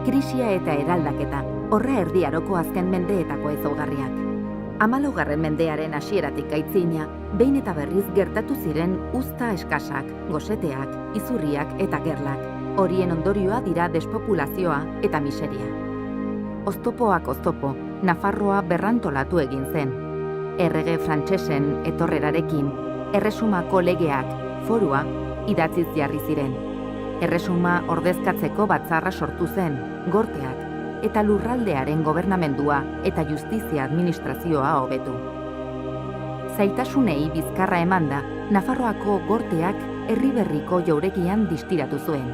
krisia eta eraldaketa, horra Erdi Aroko azken mendeetako ezaugarriak. 14. mendearen hasieratik aitzina, behin eta berriz gertatu ziren uzta eskasak, goseteak, izurriak eta gerlak. Horien ondorioa dira despopulazioa eta miseria. Oztopoak oztopo, Nafarroa berrantolatu egin zen. Errege frantsesen etorrerarekin, erresumako legeak, forua, idatziz jarri ziren. Erresuma ordezkatzeko batzarra sortu zen, gorteak, eta lurraldearen gobernamendua eta justizia administrazioa hobetu. Zaitasunei bizkarra emanda, Nafarroako gorteak Erriberriko jauregian distiratu zuen.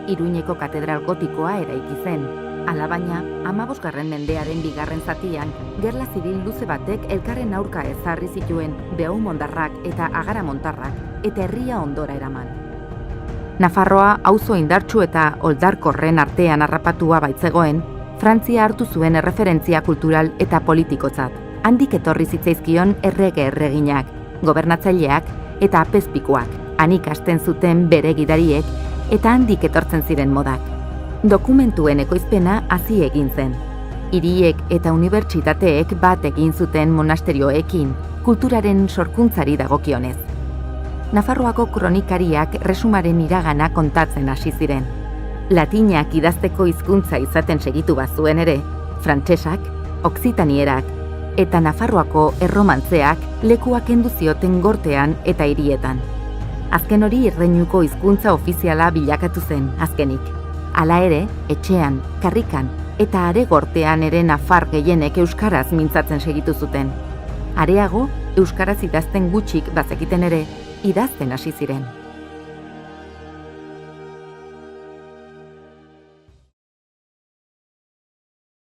Iruñeko katedral gotikoa eraiki zen, alabaina 15. mendearen bigarren zatian, gerla zibil luze batek elkarren aurka ezarri zituen Beaumondarrak eta Agaramontarrak eta herria ondora eraman. Nafarroa auzo indartsu eta oldarkorren artean harrapatua baitzegoen, Frantzia hartu zuen erreferentzia kultural eta politikotzat. Handik etorri zitzaizkion errege-erreginak, gobernatzaileak eta apezpikuak, han ikasten zuten bere gidariek eta handik etortzen ziren modak. Dokumentuen ekoizpena hazi egin zen. Hiriek eta unibertsitateek bat egin zuten monasterioekin, kulturaren sorkuntzari dagokionez. Nafarroako kronikariak resumaren iragana kontatzen hasi ziren. Latinak idazteko hizkuntza izaten segitu bazuen ere, frantsesak, okzitanierak eta Nafarroako erromantzeak lekuak kendu zioten gortean eta hirietan. Azken hori erreinuko hizkuntza ofiziala bilakatu zen azkenik. Hala ere, etxean, karrikan eta are gortean ere nafar gehienek euskaraz mintzatzen segitu zuten. Areago, euskaraz idazten gutxik bazekiten ere, idazten hasi ziren.